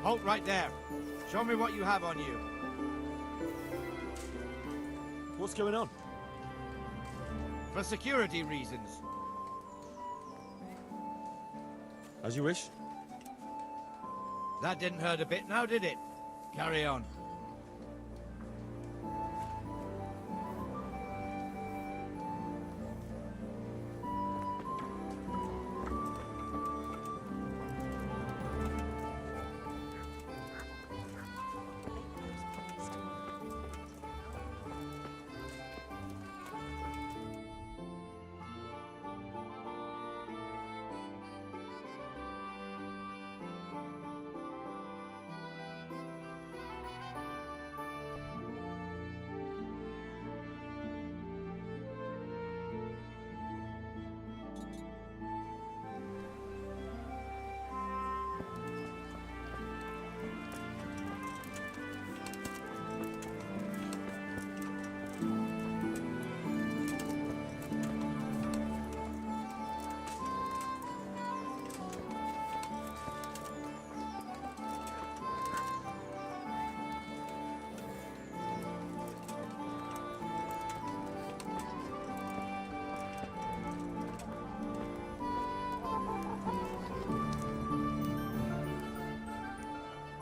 Halt right there. Show me what you have on you. What's going on? For security reasons. As you wish. That didn't hurt a bit now, did it? Carry on.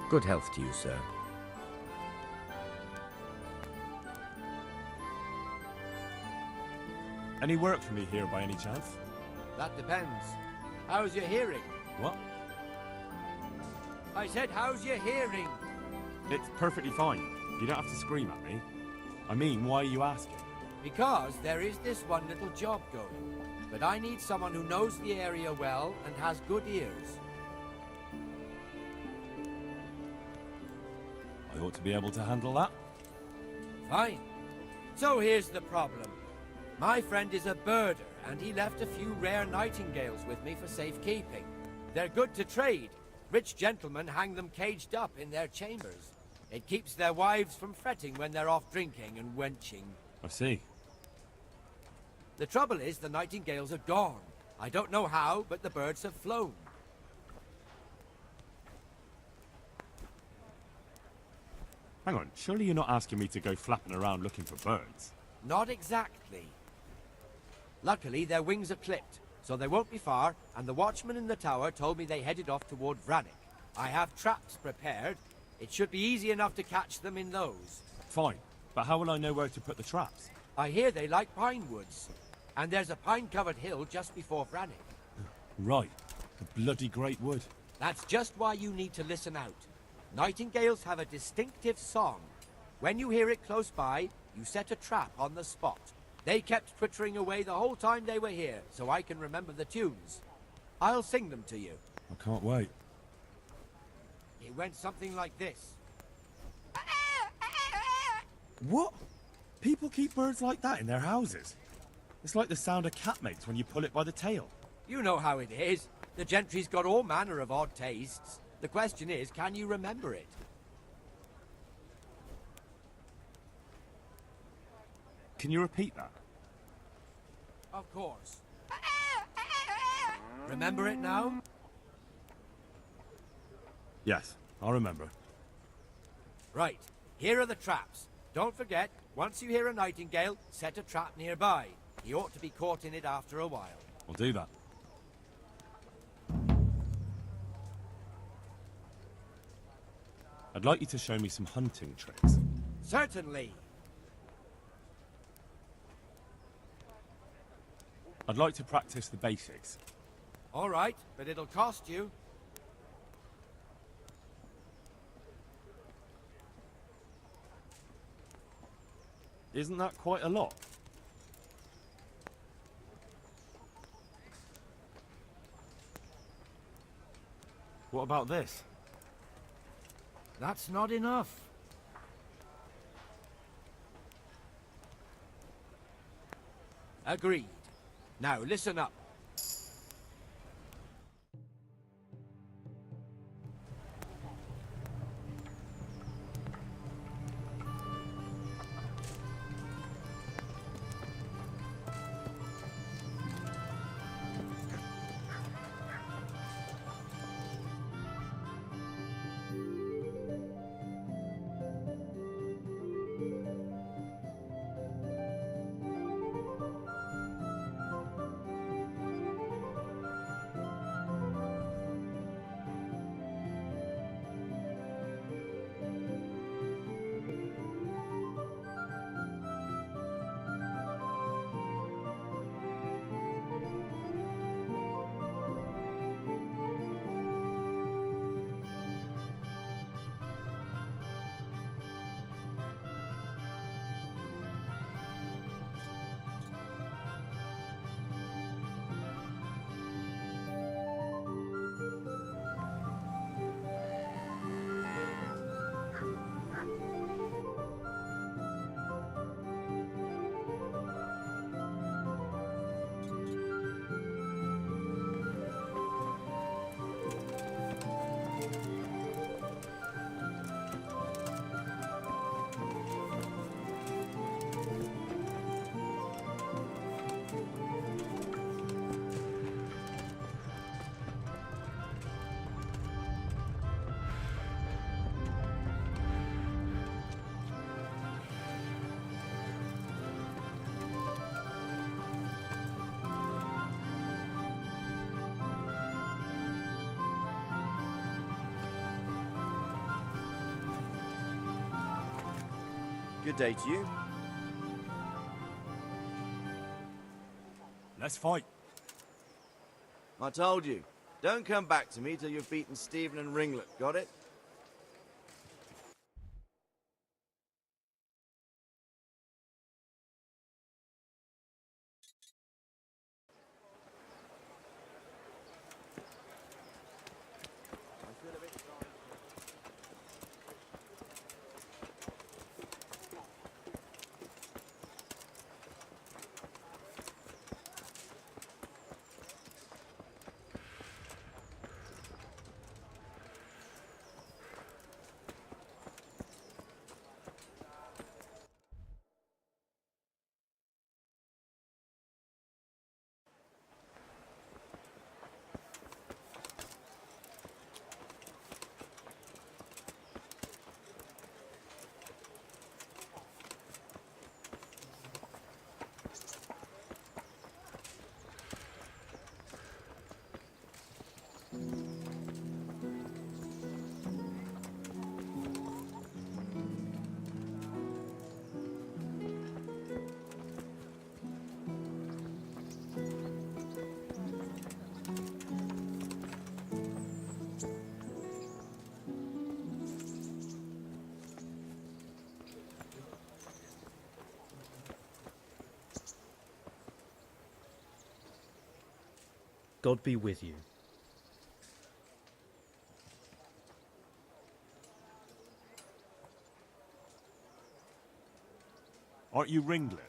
Good health to you, sir. Any work for me here by any chance? That depends. How's your hearing? What? I said, how's your hearing? It's perfectly fine. You don't have to scream at me. I mean, why are you asking? Because there is this one little job going. But I need someone who knows the area well and has good ears. I ought to be able to handle that. Fine. So here's the problem. My friend is a birder, and he left a few rare nightingales with me for safekeeping. They're good to trade. Rich gentlemen hang them caged up in their chambers. It keeps their wives from fretting when they're off drinking and wenching. I see. The trouble is the nightingales are gone. I don't know how, but the birds have flown. Hang on, surely you're not asking me to go flapping around looking for birds? Not exactly. Luckily, their wings are clipped, so they won't be far, and the watchman in the tower told me they headed off toward Vranik. I have traps prepared. It should be easy enough to catch them in those. Fine, but how will I know where to put the traps? I hear they like pine woods, and there's a pine-covered hill just before Vranik. Right, the bloody great wood. That's just why you need to listen out. Nightingales have a distinctive song. When you hear it close by, you set a trap on the spot. They kept twittering away the whole time they were here, so I can remember the tunes. I'll sing them to you. I can't wait. It went something like this. What? People keep birds like that in their houses? It's like the sound a cat makes when you pull it by the tail. You know how it is. The gentry's got all manner of odd tastes. The question is, can you remember it? Can you repeat that? Of course. Remember it now? Yes, I'll remember. Right. Here are the traps. Don't forget, once you hear a nightingale, set a trap nearby. He ought to be caught in it after a while. I'll do that. I'd like you to show me some hunting tricks. Certainly. I'd like to practice the basics. All right, but it'll cost you. Isn't that quite a lot? What about this? That's not enough. Agreed. Now listen up. Good day to you. Let's fight. I told you. Don't come back to me till you've beaten Stephen and Ringlet. Got it? God be with you. Aren't you Ringlet?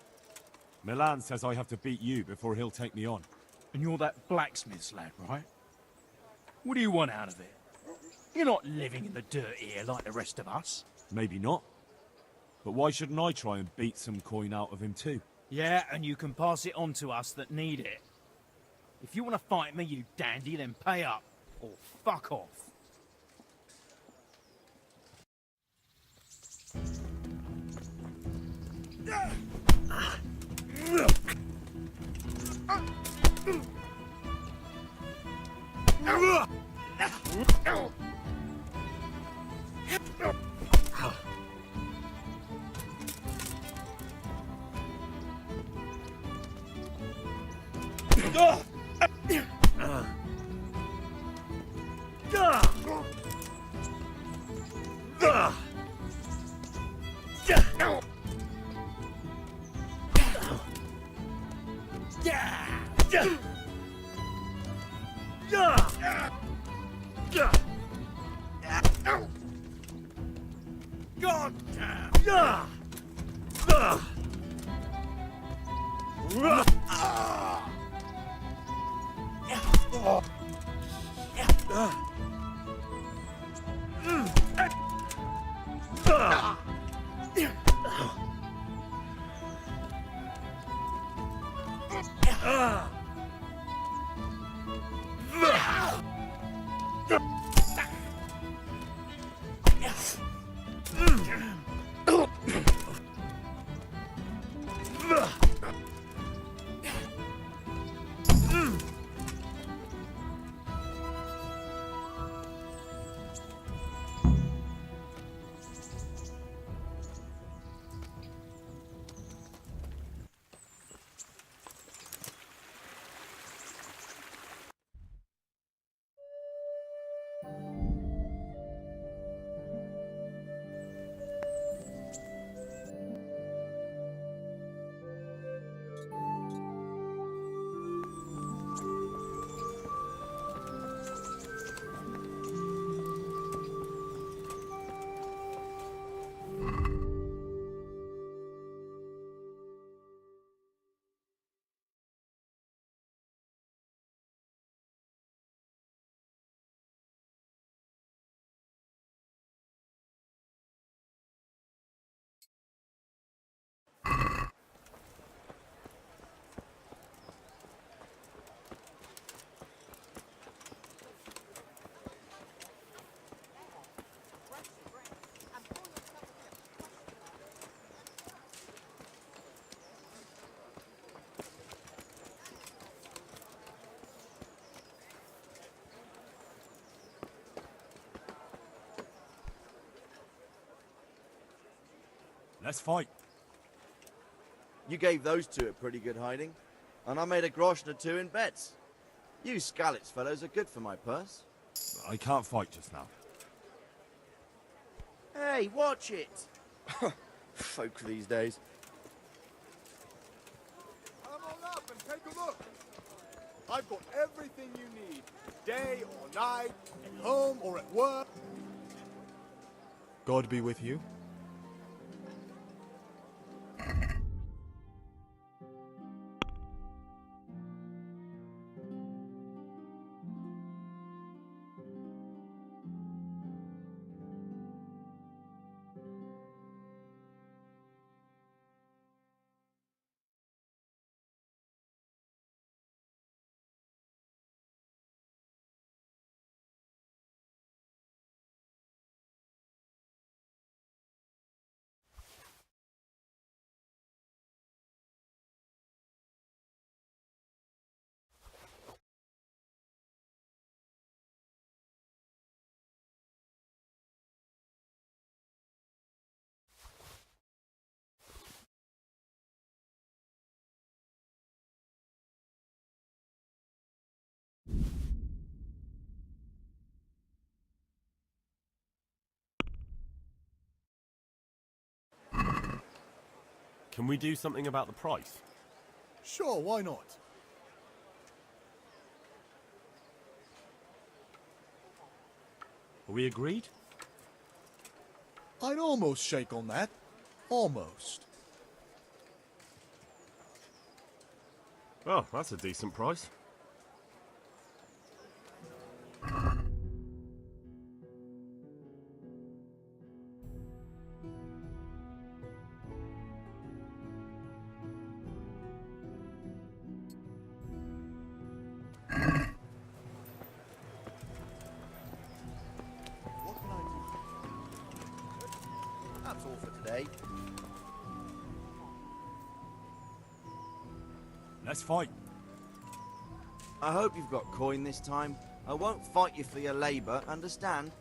Milan says I have to beat you before he'll take me on. And you're that blacksmith's lad, right? What do you want out of it? You're not living in the dirt here like the rest of us. Maybe not. But why shouldn't I try and beat some coin out of him too? Yeah, and you can pass it on to us that need it. If you want to fight me, you dandy, then pay up. Or fuck off. Let's fight. You gave those two a pretty good hiding, and I made a groschen or two in bets. You Skalitz fellows are good for my purse. I can't fight just now. Hey, watch it! Folk these days. Come on up and take a look. I've got everything you need, day or night, at home or at work. God be with you. Can we do something about the price? Sure, why not? Are we agreed? I'd almost shake on that. Almost. Oh, that's a decent price. What can I do? That's all for today. Let's fight. I hope you've got coin this time. I won't fight you for your labour, understand?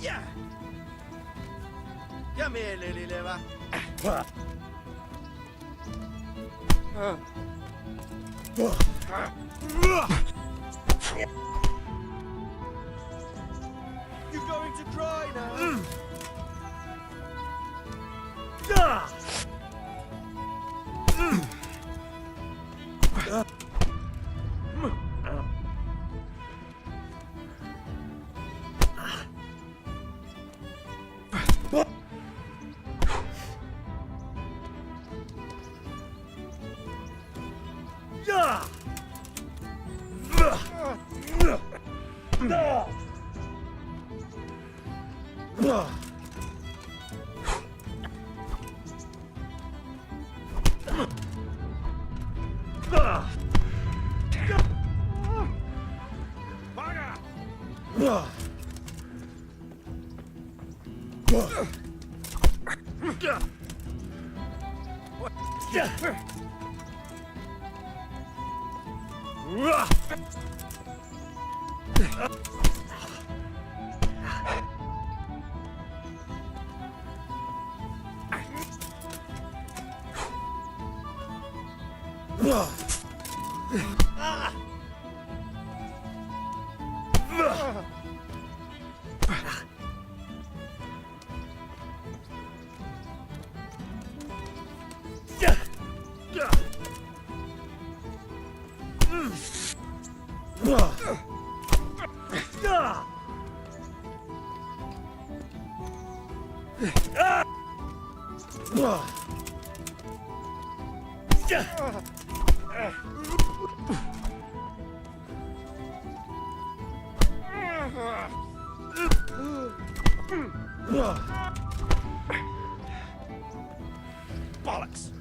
Yeah. Come here, lily liver. You're going to cry now. Bollocks!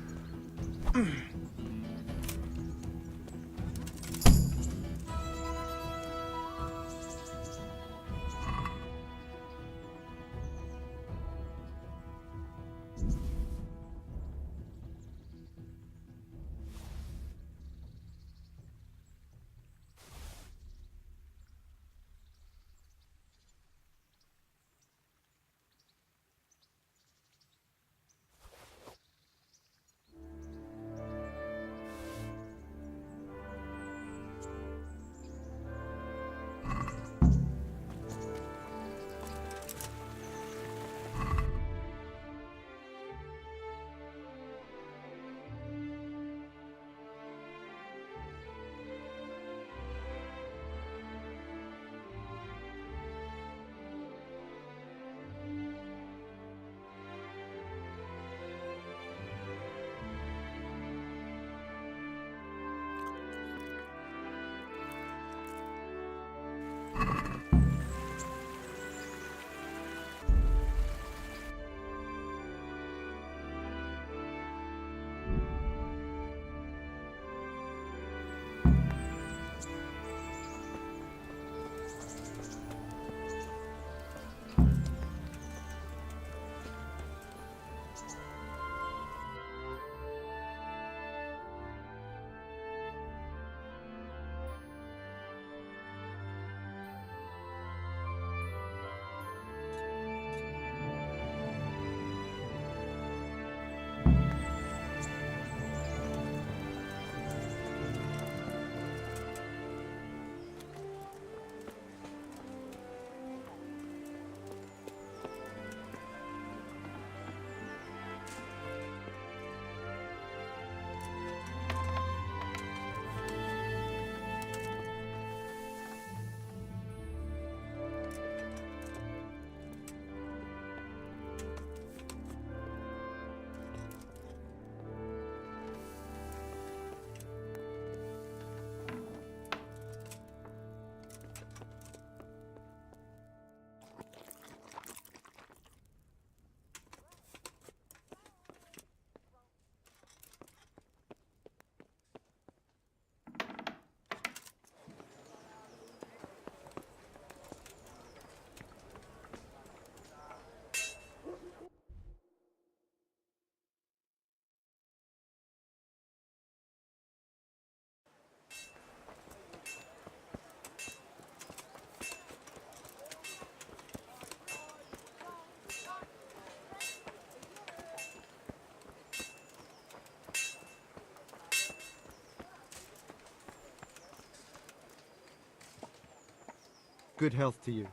Good health to you.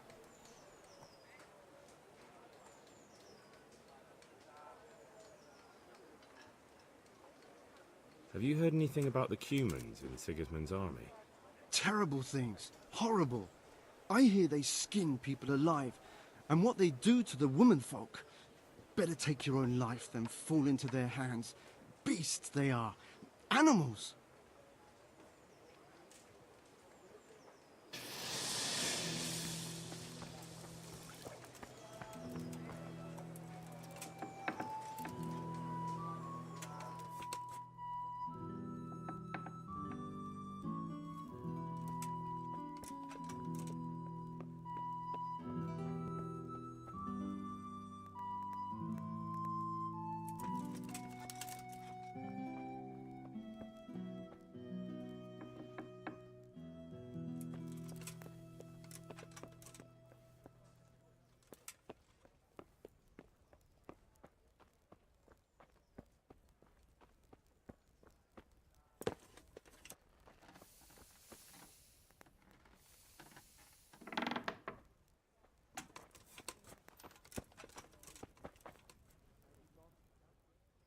Have you heard anything about the Cumans in Sigismund's army? Terrible things. Horrible. I hear they skin people alive, and what they do to the womenfolk. Better take your own life than fall into their hands. Beasts they are. Animals.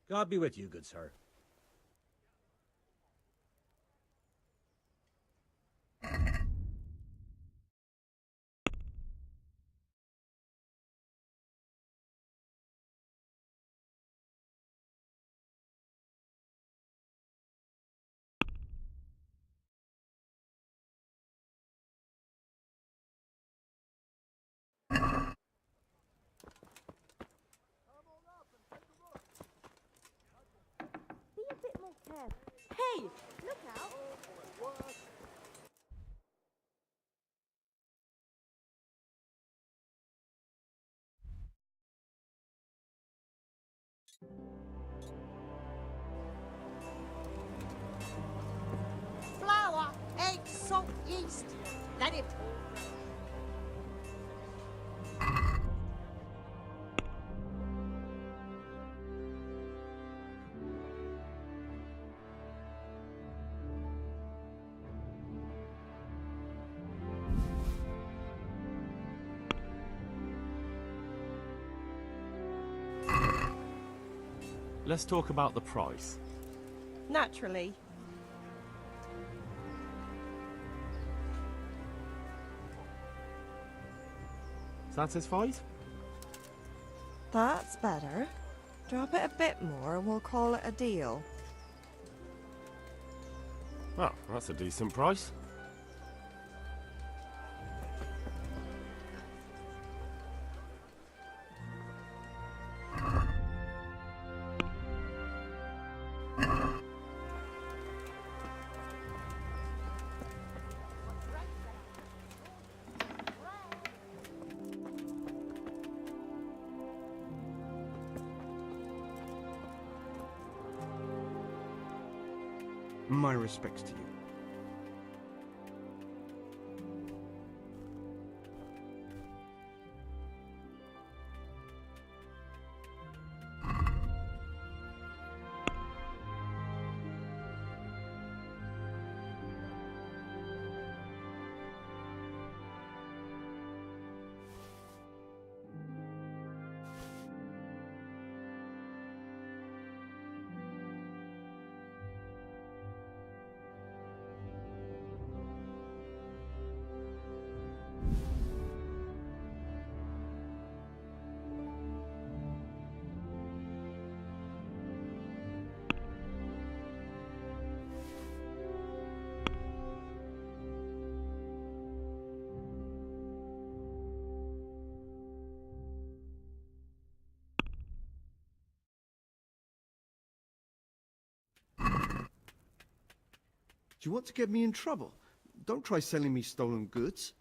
God be with you, good sir. Hey, look out! Flour, eggs, salt, yeast. Let it. Let's talk about the price. Naturally. Satisfied? That's better. Drop it a bit more and we'll call it a deal. Oh, that's a decent price. My respects to you. Do you want to get me in trouble? Don't try selling me stolen goods.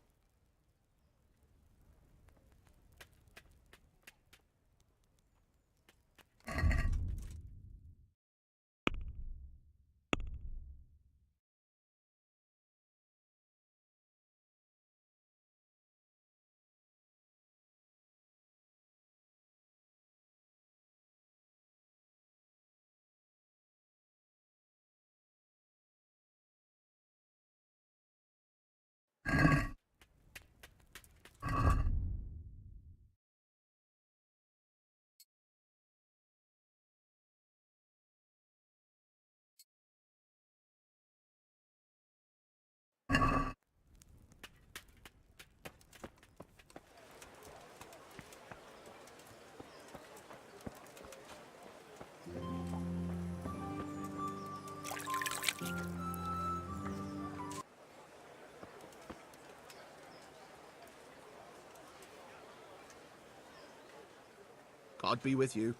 God be with you.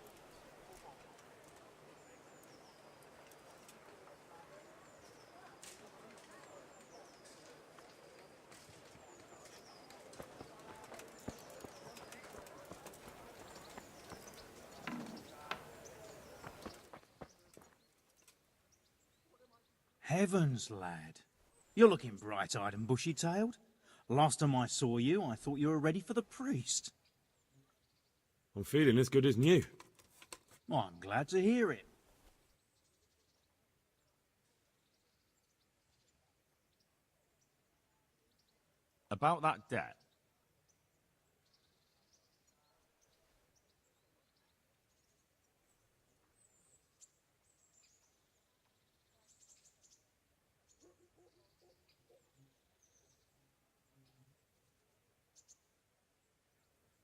Heavens, lad. You're looking bright-eyed and bushy-tailed. Last time I saw you, I thought you were ready for the priest. I'm feeling as good as new. I'm glad to hear it. About that debt.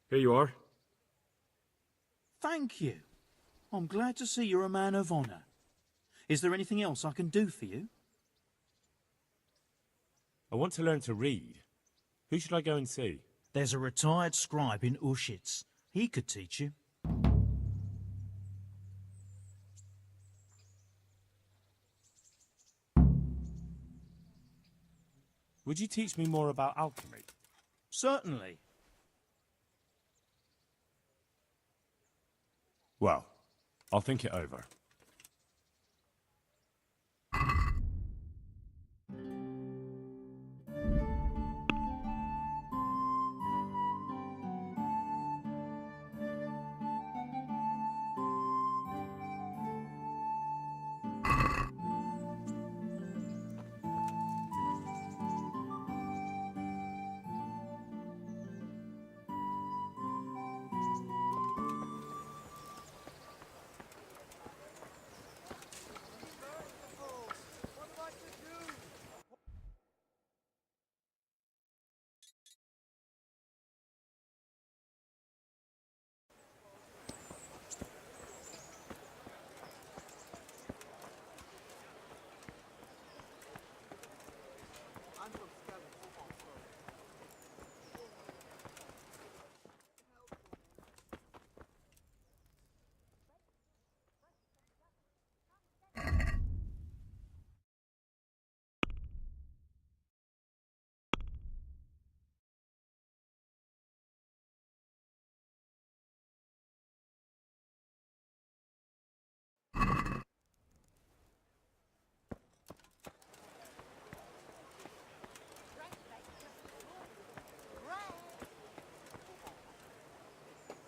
Here you are. Thank you. I'm glad to see you're a man of honour. Is there anything else I can do for you? I want to learn to read. Who should I go and see? There's a retired scribe in Ushitz. He could teach you. Would you teach me more about alchemy? Certainly. Well, I'll think it over.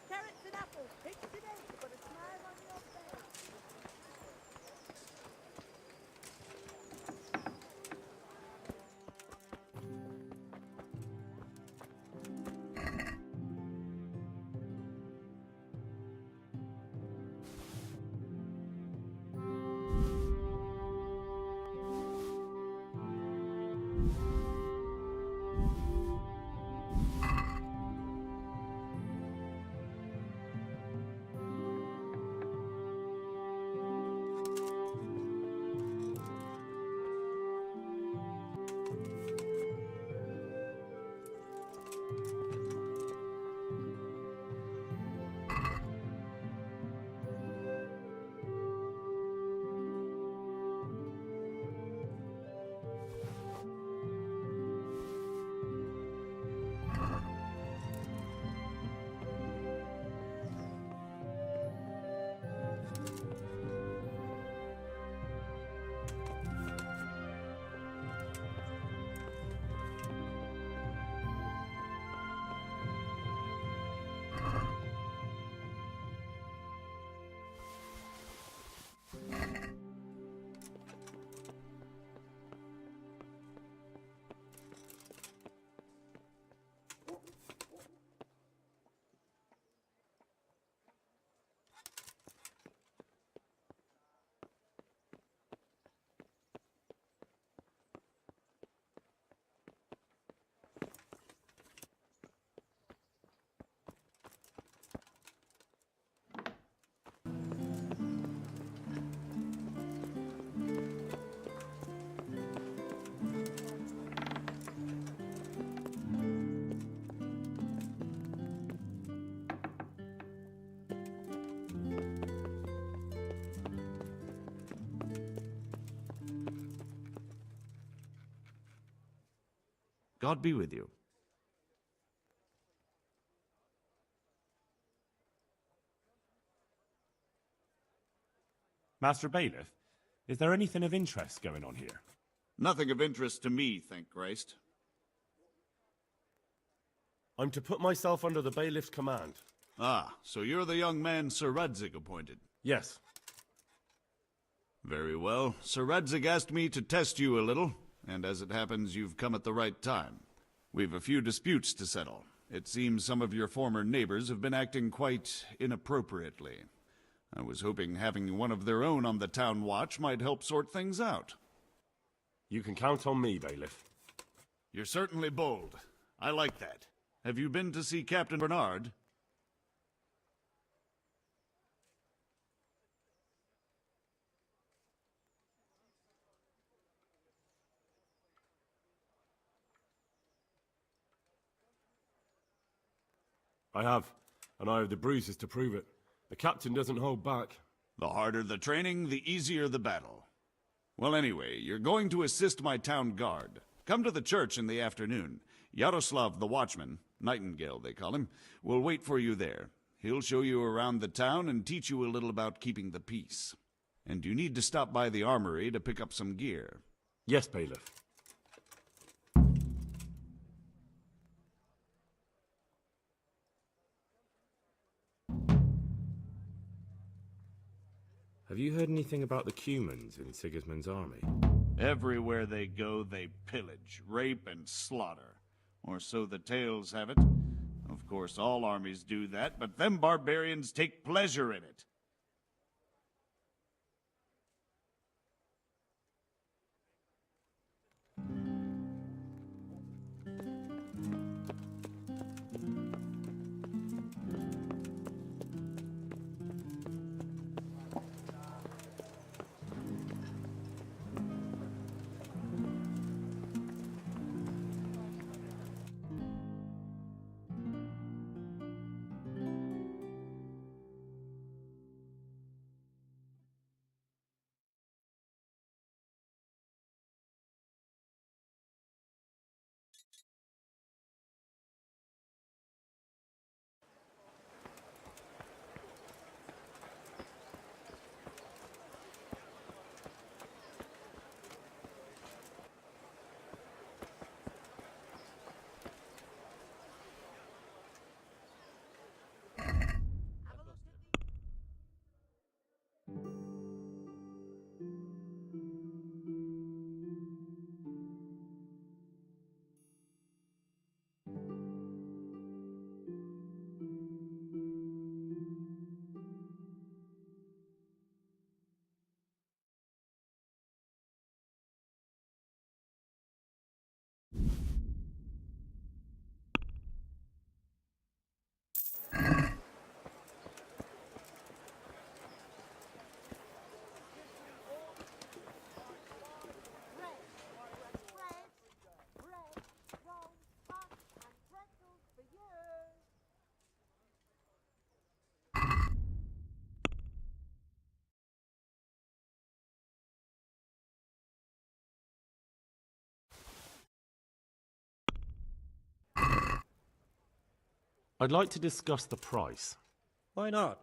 Carrots and apples, pigs and eggs, got a smile on your face. God be with you. Master Bailiff, is there anything of interest going on here? Nothing of interest to me, thank Christ. I'm to put myself under the bailiff's command. Ah, so you're the young man Sir Radzig appointed. Yes. Very well. Sir Radzig asked me to test you a little, and as it happens, you've come at the right time. We've a few disputes to settle. It seems some of your former neighbors have been acting quite inappropriately. I was hoping having one of their own on the town watch might help sort things out. You can count on me, Bailiff. You're certainly bold. I like that. Have you been to see Captain Bernard? I have, and I have the bruises to prove it. The captain doesn't hold back. The harder the training, the easier the battle. Well, anyway, you're going to assist my town guard. Come to the church in the afternoon. Yaroslav the watchman, Nightingale they call him, will wait for you there. He'll show you around the town and teach you a little about keeping the peace. And you need to stop by the armory to pick up some gear. Yes, Bailiff. Have you heard anything about the Cumans in Sigismund's army? Everywhere they go, they pillage, rape, and slaughter. Or so the tales have it. Of course, all armies do that, but them barbarians take pleasure in it. I'd like to discuss the price. Why not?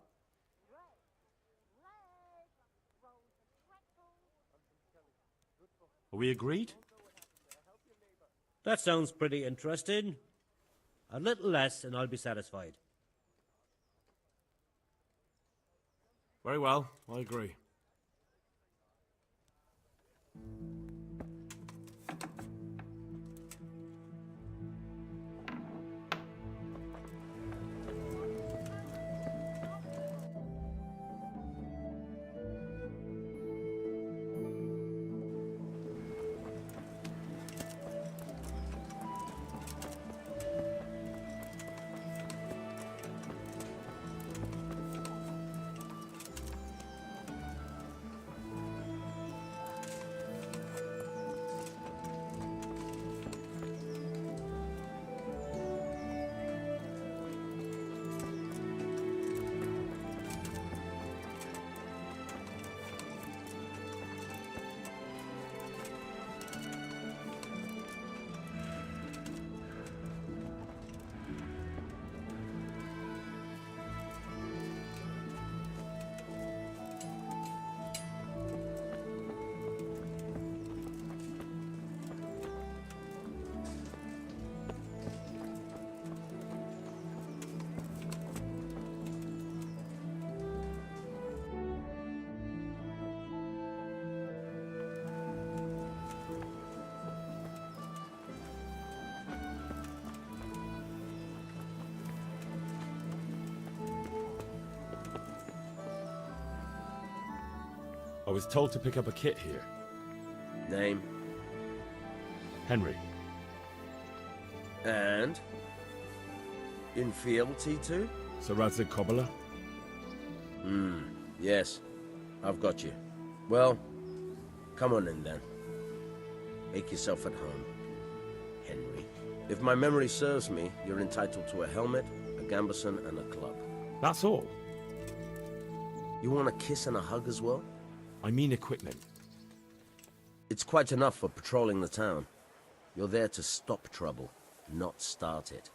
Are we agreed? That sounds pretty interesting. A little less and I'll be satisfied. Very well, I agree. I was told to pick up a kit here. Name? Henry. And? In fealty to? Sir Radzig Kobyla? Yes. I've got you. Well, come on in then. Make yourself at home, Henry. If my memory serves me, you're entitled to a helmet, a gambeson, and a club. That's all? You want a kiss and a hug as well? I mean equipment. It's quite enough for patrolling the town. You're there to stop trouble, not start it.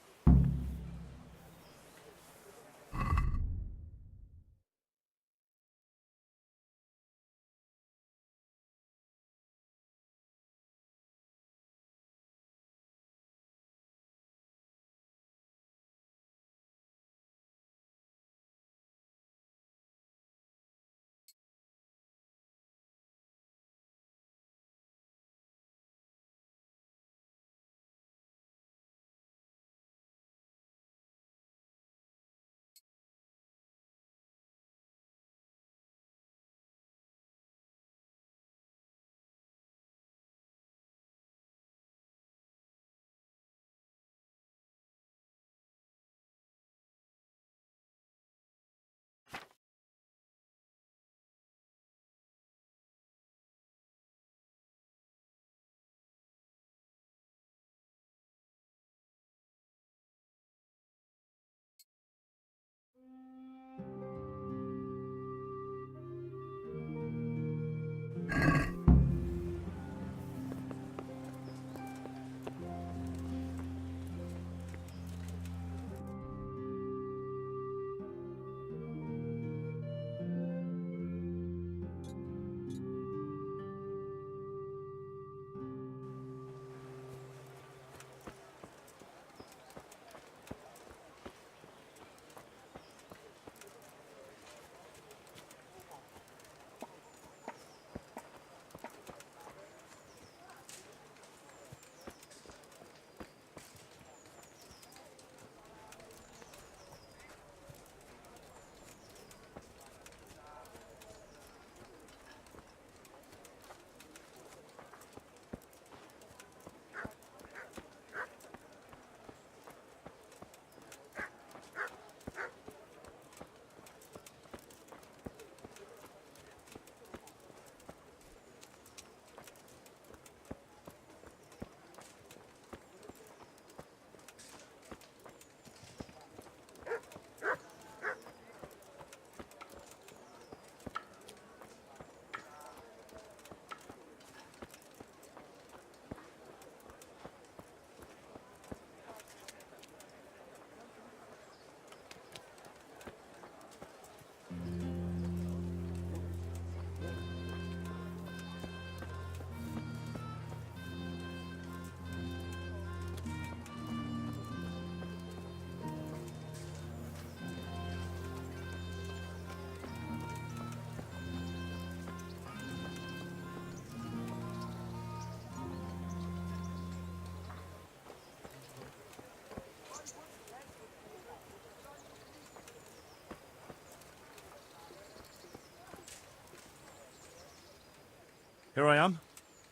Here I am.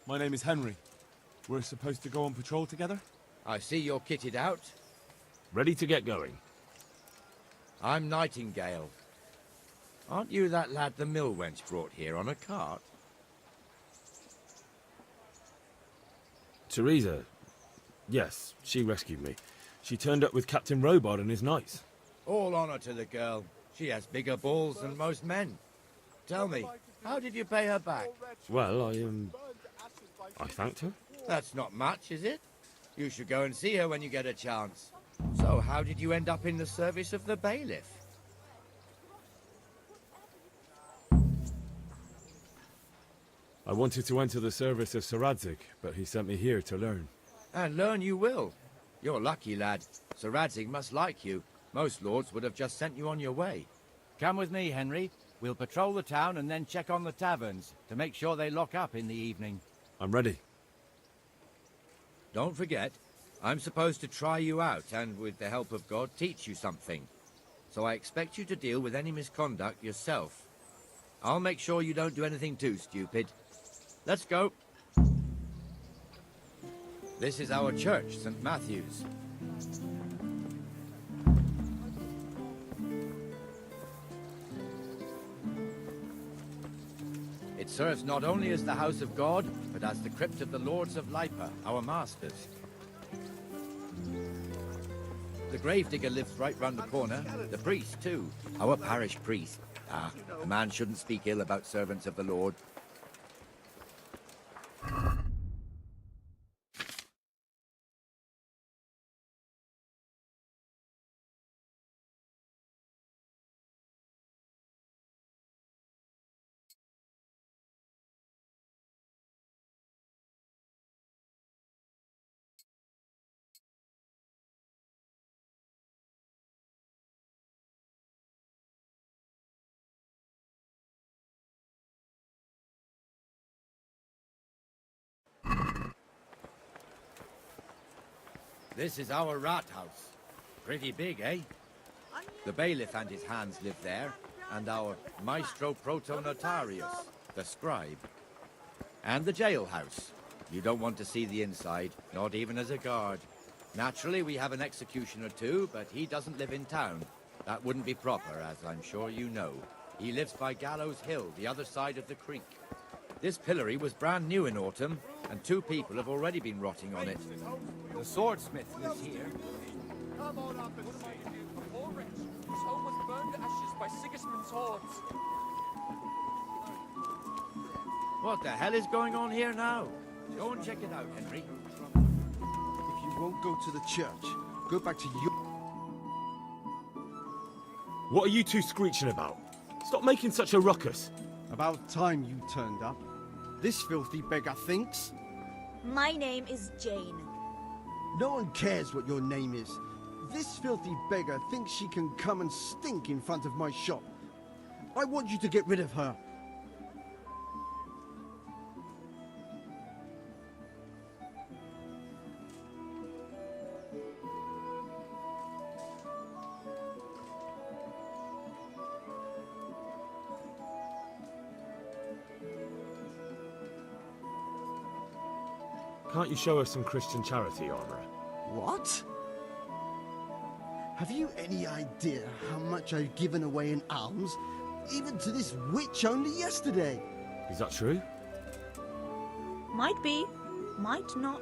My name is Henry. We're supposed to go on patrol together? I see you're kitted out. Ready to get going. I'm Nightingale. Aren't you that lad the mill wench brought here on a cart? Teresa. Yes, she rescued me. She turned up with Captain Robard and his knights. All honor to the girl. She has bigger balls than most men. Tell me, how did you pay her back? Well, I thanked her. That's not much, is it? You should go and see her when you get a chance. So, how did you end up in the service of the bailiff? I wanted to enter the service of Sir Radzig, but he sent me here to learn. And learn you will. You're lucky, lad. Sir Radzig must like you. Most lords would have just sent you on your way. Come with me, Henry. We'll patrol the town and then check on the taverns to make sure they lock up in the evening. I'm ready. Don't forget, I'm supposed to try you out and, with the help of God, teach you something. So I expect you to deal with any misconduct yourself. I'll make sure you don't do anything too stupid. Let's go. This is our church, St. Matthew's. It serves not only as the house of God, but as the crypt of the lords of Lipa, our masters. The gravedigger lives right round the corner. The priest, too. Our parish priest. Ah, a man shouldn't speak ill about servants of the Lord. This is our rat house. Pretty big, eh? The bailiff and his hands live there, and our maestro protonotarius, the scribe. And the jailhouse. You don't want to see the inside, not even as a guard. Naturally, we have an executioner too, but he doesn't live in town. That wouldn't be proper, as I'm sure you know. He lives by Gallows Hill, the other side of the creek. This pillory was brand new in autumn, and 2 people have already been rotting on it. The swordsmith lives here. Come on up and see. Poor wretch. His home was burned to ashes by Sigismund's hordes. What the hell is going on here now? Go and check it out, Henry. If you won't go to the church, go back to your... What are you two screeching about? Stop making such a ruckus. About time you turned up. This filthy beggar thinks. My name is Jane. No one cares what your name is. This filthy beggar thinks she can come and stink in front of my shop. I want you to get rid of her. Can't you show us some Christian charity, Armourer? What? Have you any idea how much I've given away in alms? Even to this witch only yesterday. Is that true? Might be, might not.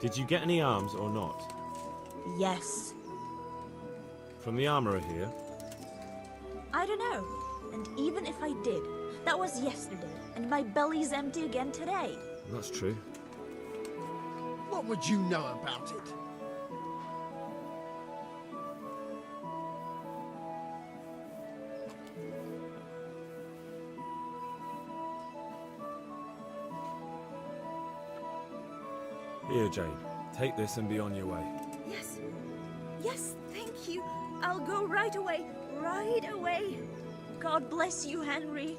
Did you get any alms or not? Yes. From the Armourer here? I don't know. And even if I did, that was yesterday, and my belly's empty again today. That's true. What would you know about it? Here, Jane. Take this and be on your way. Yes. Yes, thank you. I'll go right away. Right away. God bless you, Henry.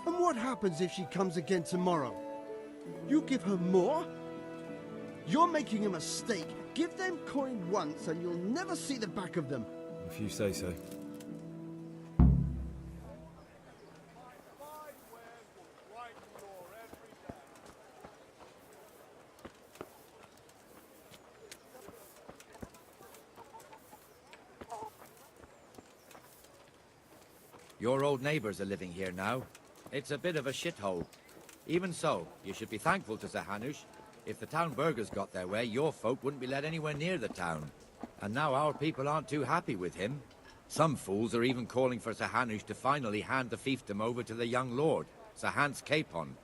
And what happens if she comes again tomorrow? You give her more? You're making a mistake. Give them coin once and you'll never see the back of them. If you say so. Your old neighbours are living here now. It's a bit of a shithole. Even so, you should be thankful to Sir Hanush. If the town burghers got their way, your folk wouldn't be let anywhere near the town. And now our people aren't too happy with him. Some fools are even calling for Sir Hanush to finally hand the fiefdom over to the young lord, Sir Hans Capon.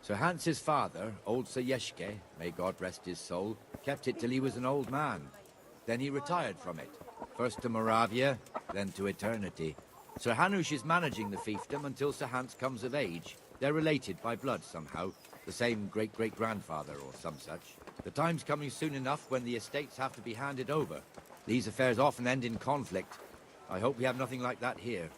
Sir Hans's father, old Sir Yeshke, may God rest his soul, kept it till he was an old man. Then he retired from it, first to Moravia, then to eternity. Sir Hanush is managing the fiefdom until Sir Hans comes of age. They're related by blood somehow, the same great-great-grandfather or some such. The time's coming soon enough when the estates have to be handed over. These affairs often end in conflict. I hope we have nothing like that here.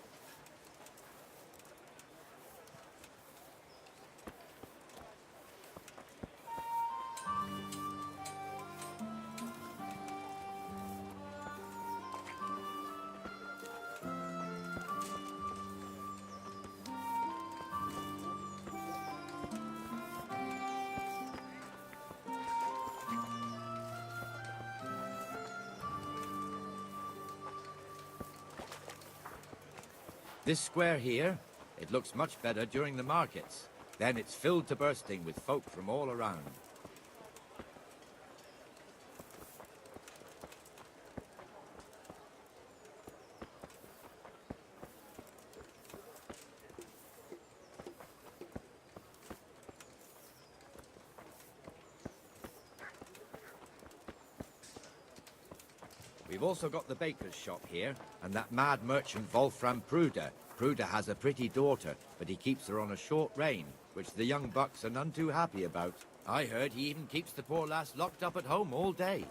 This square here, it looks much better during the markets. Then it's filled to bursting with folk from all around. We've also got the baker's shop here, and that mad merchant Wolfram Pruder. Pruder has a pretty daughter, but he keeps her on a short rein, which the young bucks are none too happy about. I heard he even keeps the poor lass locked up at home all day.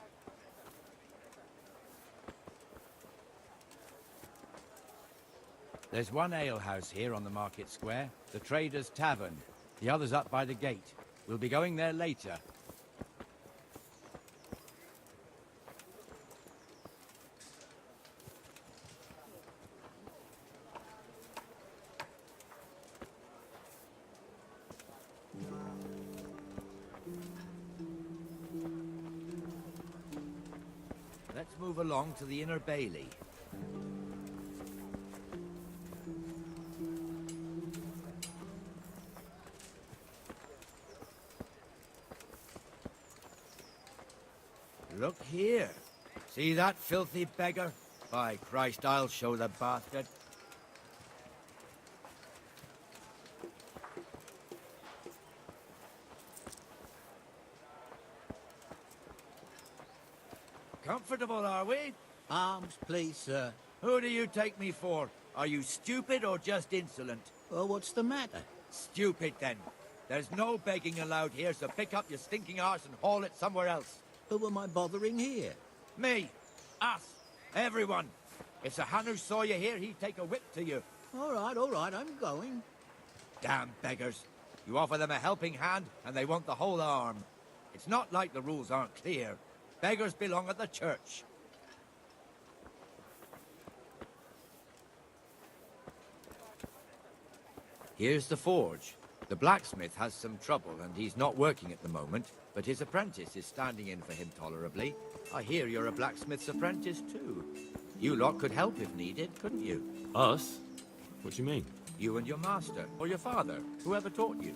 There's one alehouse here on the market square, the Trader's Tavern. The other's up by the gate. We'll be going there later. Let's move along to the Inner Bailey. Look here. See that filthy beggar? By Christ, I'll show the bastard. Comfortable, are we? Arms, please, sir. Who do you take me for? Are you stupid or just insolent? Well, what's the matter? Stupid, then. There's no begging allowed here, so pick up your stinking arse and haul it somewhere else. Who am I bothering here? Me. Us. Everyone. If Sir Hanush saw you here, he'd take a whip to you. All right, I'm going. Damn beggars. You offer them a helping hand, and they want the whole arm. It's not like the rules aren't clear. Beggars belong at the church. Here's the forge. The blacksmith has some trouble, and he's not working at the moment, but his apprentice is standing in for him tolerably. I hear you're a blacksmith's apprentice, too. You lot could help if needed, couldn't you? Us? What do you mean? You and your master, or your father, whoever taught you.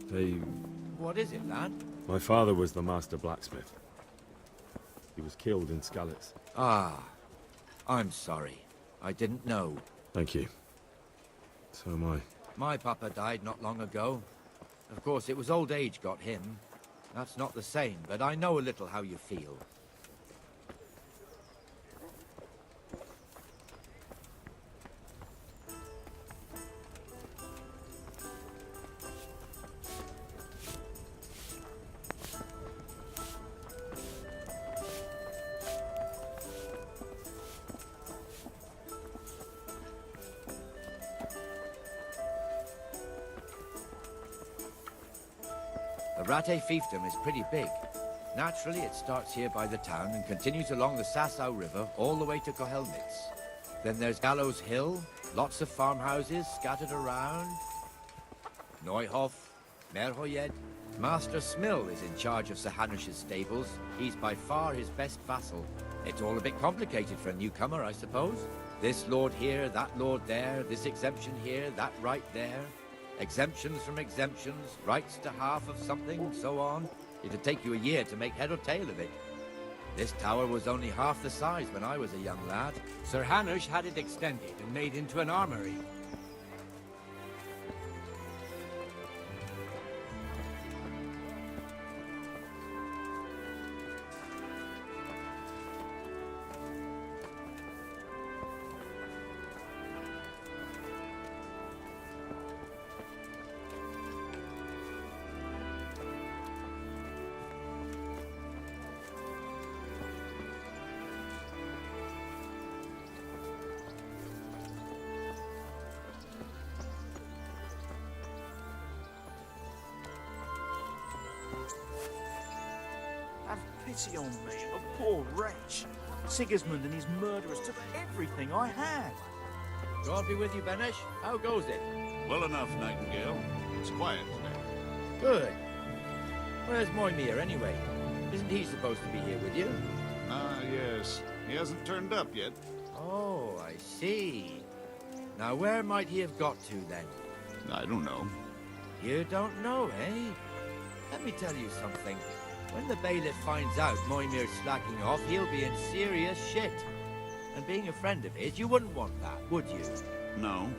They... What is it, lad? My father was the master blacksmith. He was killed in Skalitz. Ah, I'm sorry. I didn't know. Thank you. So am I. My papa died not long ago. Of course, it was old age got him. That's not the same, but I know a little how you feel. The Rate fiefdom is pretty big. Naturally, it starts here by the town and continues along the Sasau River all the way to Kohelnitz. Then there's Gallows Hill, lots of farmhouses scattered around. Neuhof, Merhoyed. Master Smill is in charge of Sir Hanush's stables. He's by far his best vassal. It's all a bit complicated for a newcomer, I suppose. This lord here, that lord there, this exemption here, that right there. Exemptions from exemptions, rights to half of something, so on. It'd take you a year to make head or tail of it. This tower was only half the size when I was a young lad. Sir Hanush had it extended and made into an armory. Have pity on me, a poor wretch. Sigismund and his murderers took everything I had. God be with you, Benesh. How goes it? Well enough, Nightingale. It's quiet today. Good. Where's Moimir, anyway? Isn't he supposed to be here with you? Ah, yes. He hasn't turned up yet. Oh, I see. Now, where might he have got to, then? I don't know. You don't know, eh? Let me tell you something. When the bailiff finds out Moimir's slacking off, he'll be in serious shit. And being a friend of his, you wouldn't want that, would you? No.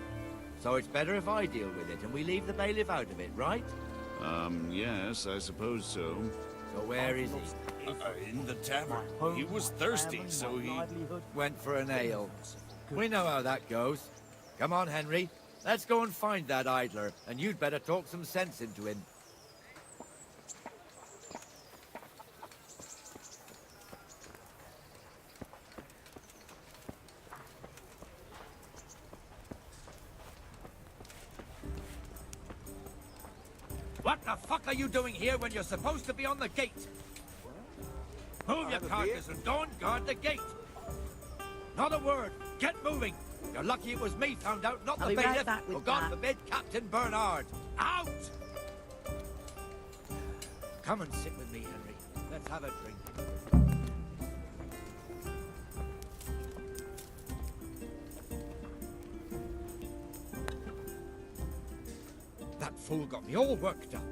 So it's better if I deal with it and we leave the bailiff out of it, right? Yes, I suppose so. So where is he? In the tavern. He was thirsty, so he... Went for an ale. We know how that goes. Come on, Henry. Let's go and find that idler, and you'd better talk some sense into him. What the fuck are you doing here when you're supposed to be on the gate? Move your carcass and don't guard the gate. Not a word. Get moving. You're lucky it was me found out, not I'll the be right bailiff. back with Or God that. forbid, Captain Bernard. Out! Come and sit with me, Henry. Let's have a drink. fool got me all worked up.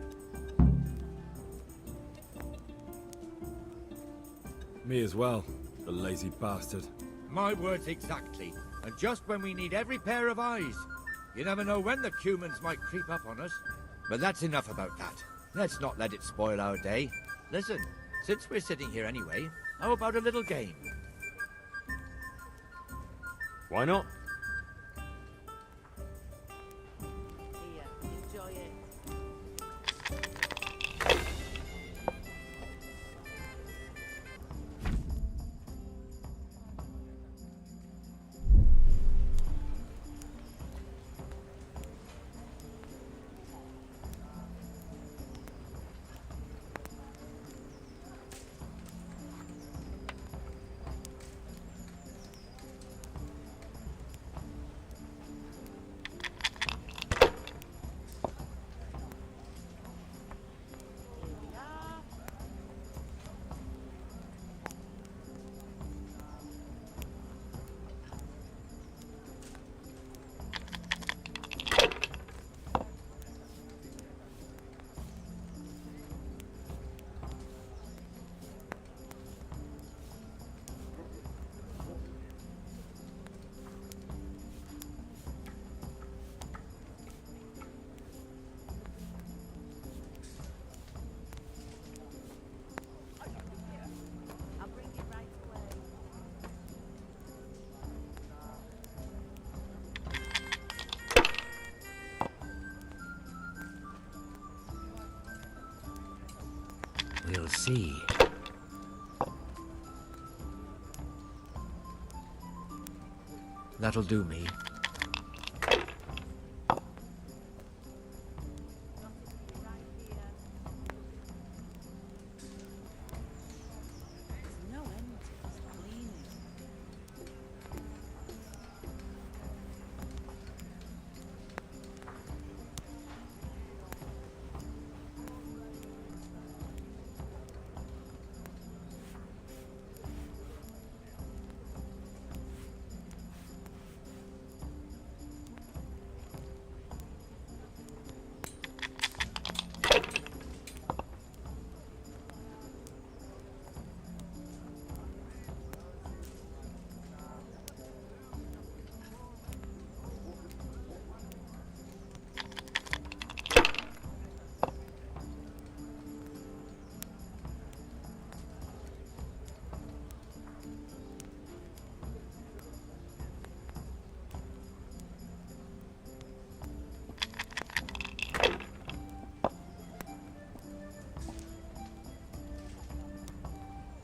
Me as well, the lazy bastard. My words exactly. And just when we need every pair of eyes. You never know when the Cumans might creep up on us. But that's enough about that. Let's not let it spoil our day. Listen, since we're sitting here anyway, how about a little game? Why not? Here, enjoy it. We'll see. That'll do me.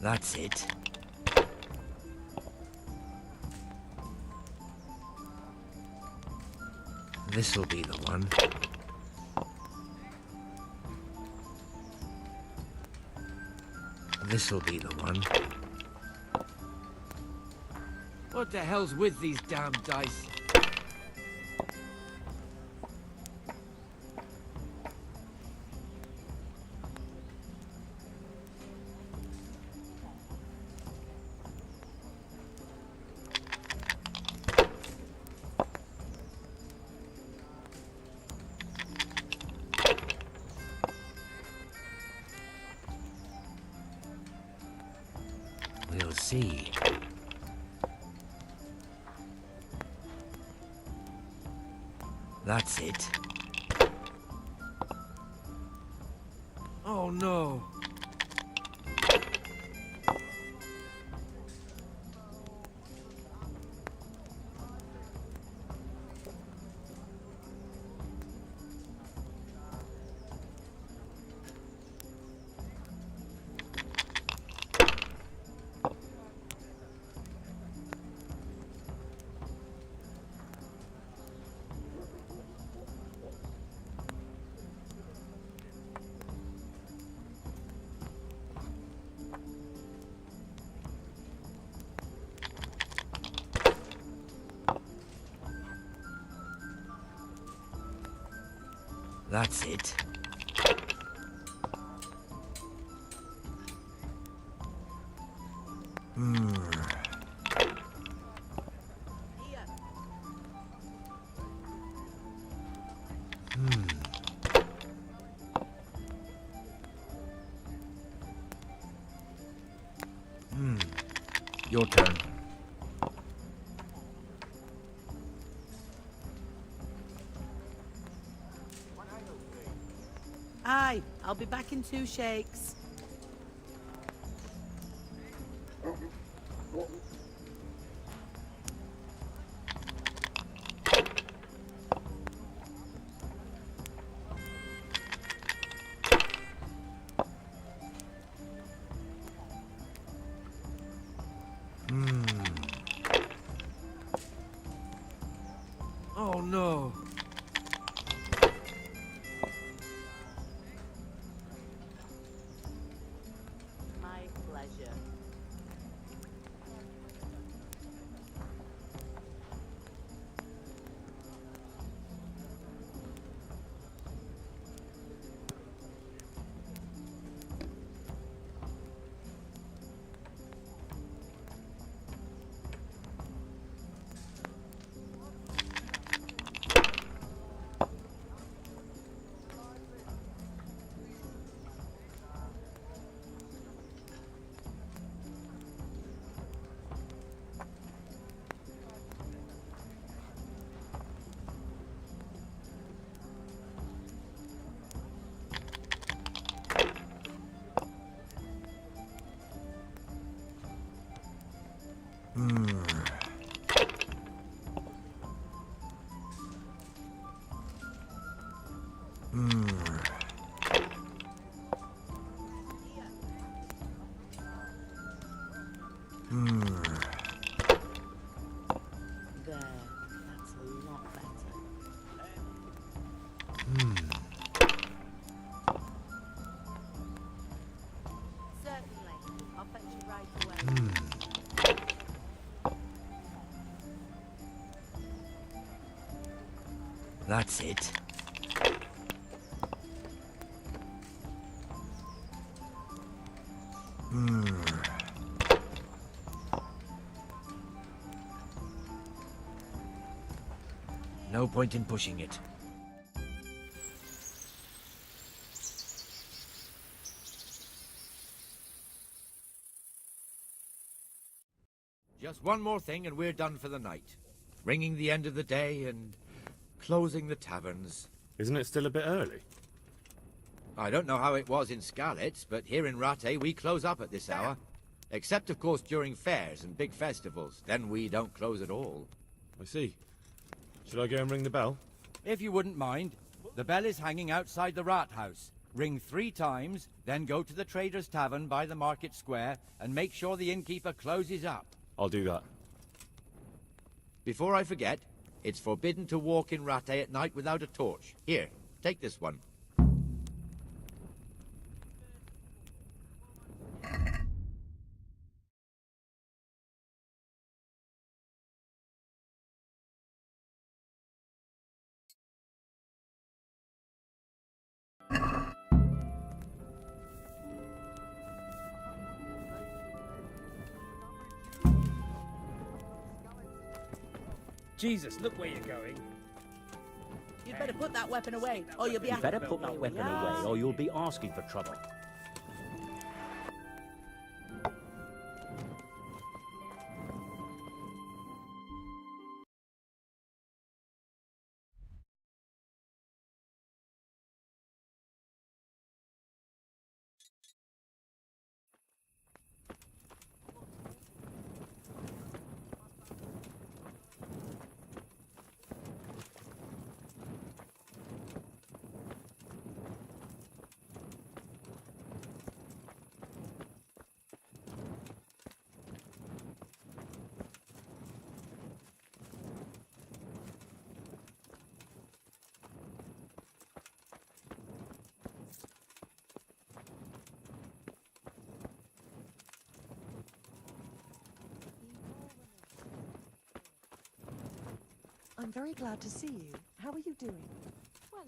That's it. This'll be the one. This'll be the one. What the hell's with these damn dice? We'll see. That's it. Oh no. That's it. Your turn. Aye, I'll be back in 2 shakes. Oh no. My pleasure. There, that's a lot better. Certainly, I'll fetch you right away. That's it. No point in pushing it. Just one more thing and we're done for the night. Ringing the end of the day and closing the taverns. Isn't it still a bit early? I don't know how it was in Skalitz, but here in Rattay we close up at this hour. Except, of course, during fairs and big festivals. Then we don't close at all. I see. Should I go and ring the bell? If you wouldn't mind, the bell is hanging outside the rat house. Ring 3 times, then go to the Trader's Tavern by the market square and make sure the innkeeper closes up. I'll do that. Before I forget, it's forbidden to walk in Rattay at night without a torch. Here, take this one. Jesus, look where you're going. You'd better put that weapon away, or you'll be You out. better put that weapon away, or you'll be asking for trouble. I'm very glad to see you. How are you doing? Well,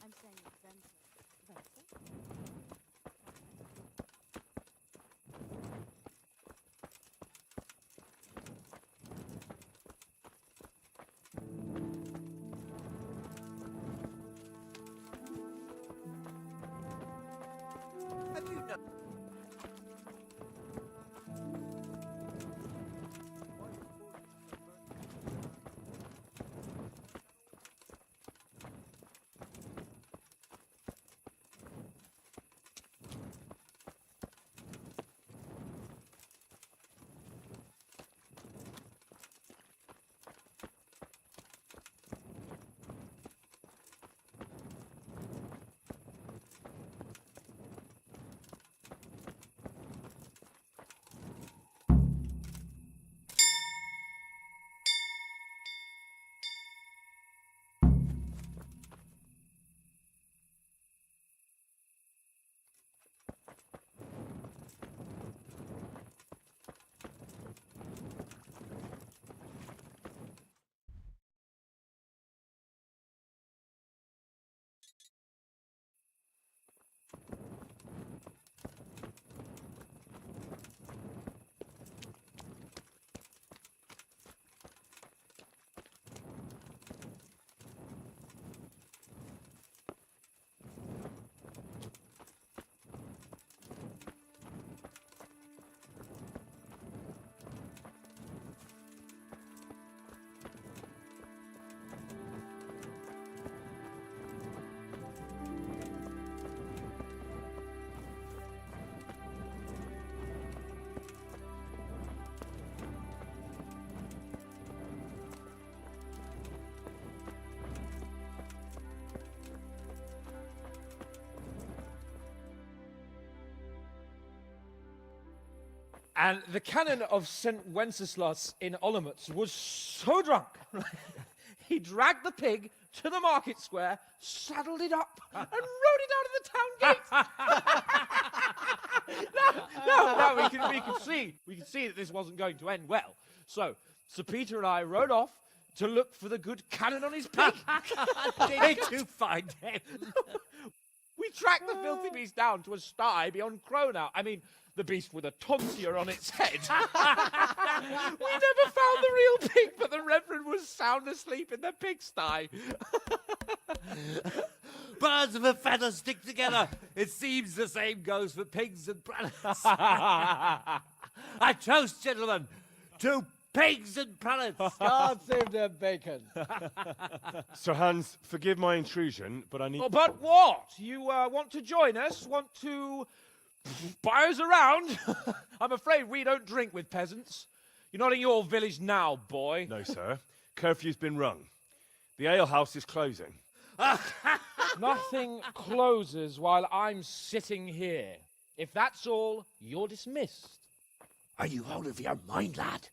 I'm staying at Venta. Have you done? And the canon of St. Wenceslas in Olomouc was so drunk, he dragged the pig to the market square, saddled it up, and rode it out of the town gate. No, we can see that this wasn't going to end well. So, Sir Peter and I rode off to look for the good canon on his pig. Did you find him? We tracked the filthy beast down to a sty beyond Cronau. I mean, the beast with a tonsure on its head. We never found the real pig, but the Reverend was sound asleep in the pigsty. Birds of a feather stick together. It seems the same goes for pigs and prelates. I toast, gentlemen, to pigs and prelates. God save their bacon. Sir Hans, forgive my intrusion, but I need... Oh, but what? You want to join us? Want to buy us around? I'm afraid we don't drink with peasants. You're not in your village now, boy. No, sir. Curfew's been rung. The alehouse is closing. Nothing closes while I'm sitting here. If that's all, you're dismissed. Are you out of your mind, lad?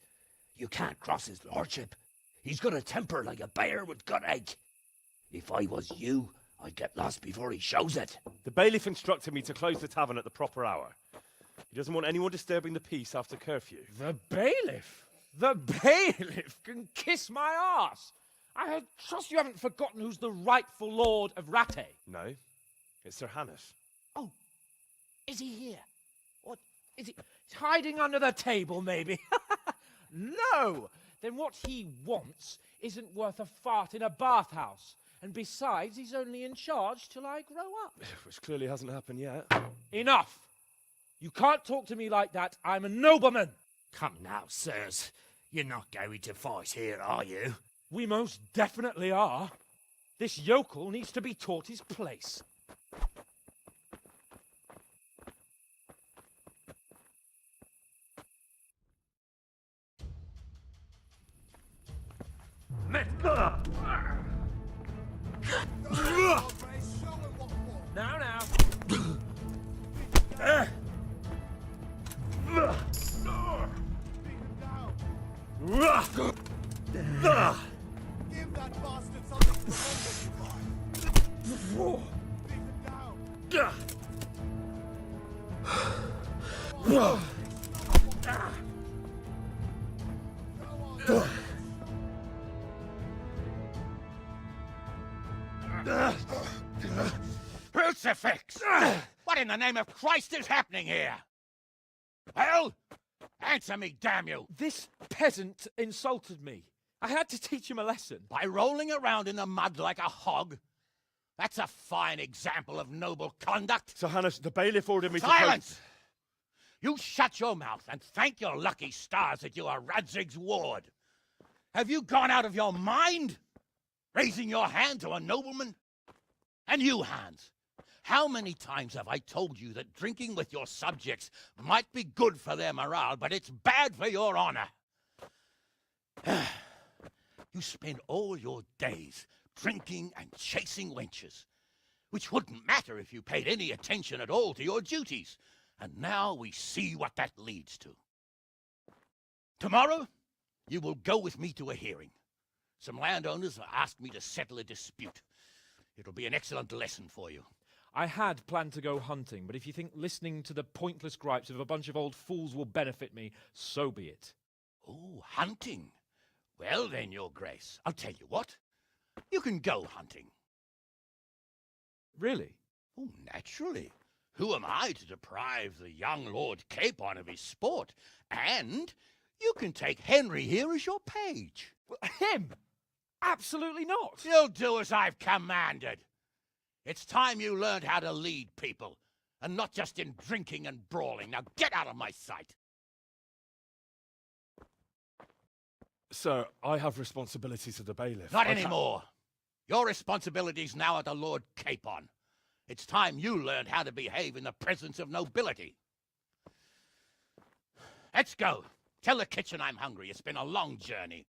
You can't cross his lordship. He's got a temper like a bear with gut ache. If I was you, I'd get lost before he shows it. The bailiff instructed me to close the tavern at the proper hour. He doesn't want anyone disturbing the peace after curfew. The bailiff? The bailiff can kiss my arse. I trust you haven't forgotten who's the rightful lord of Rattay. No, it's Sir Hannes. Oh, is he here? What, is he hiding under the table, maybe? No! Then what he wants isn't worth a fart in a bathhouse. And besides, he's only in charge till I grow up. Which clearly hasn't happened yet. Enough! You can't talk to me like that. I'm a nobleman. Come now, sirs. You're not going to fight here, are you? We most definitely are. This yokel needs to be taught his place. Let's go! Now. Give that bastard something to remember you by. Beat him down. Crucifix! What in the name of Christ is happening here? Well, answer me, damn you! This peasant insulted me. I had to teach him a lesson. By rolling around in the mud like a hog? That's a fine example of noble conduct. Sir Hannes, the bailiff ordered me to... Silence! You shut your mouth and thank your lucky stars that you are Radzig's ward. Have you gone out of your mind? Raising your hand to a nobleman? And you, Hans, how many times have I told you that drinking with your subjects might be good for their morale, but it's bad for your honor? You spend all your days drinking and chasing wenches, which wouldn't matter if you paid any attention at all to your duties. And now we see what that leads to. Tomorrow, you will go with me to a hearing. Some landowners have asked me to settle a dispute. It'll be an excellent lesson for you. I had planned to go hunting, but if you think listening to the pointless gripes of a bunch of old fools will benefit me, so be it. Oh, hunting. Well then, Your Grace, I'll tell you what. You can go hunting. Really? Oh, naturally. Who am I to deprive the young Lord Capon of his sport? And you can take Henry here as your page. Him? Absolutely not. You'll do as I've commanded. It's time you learned how to lead people, and not just in drinking and brawling. Now get out of my sight. Sir, I have responsibilities to the bailiff. Not anymore. Your responsibilities now are the Lord Capon. It's time you learned how to behave in the presence of nobility. Let's go. Tell the kitchen I'm hungry. It's been a long journey.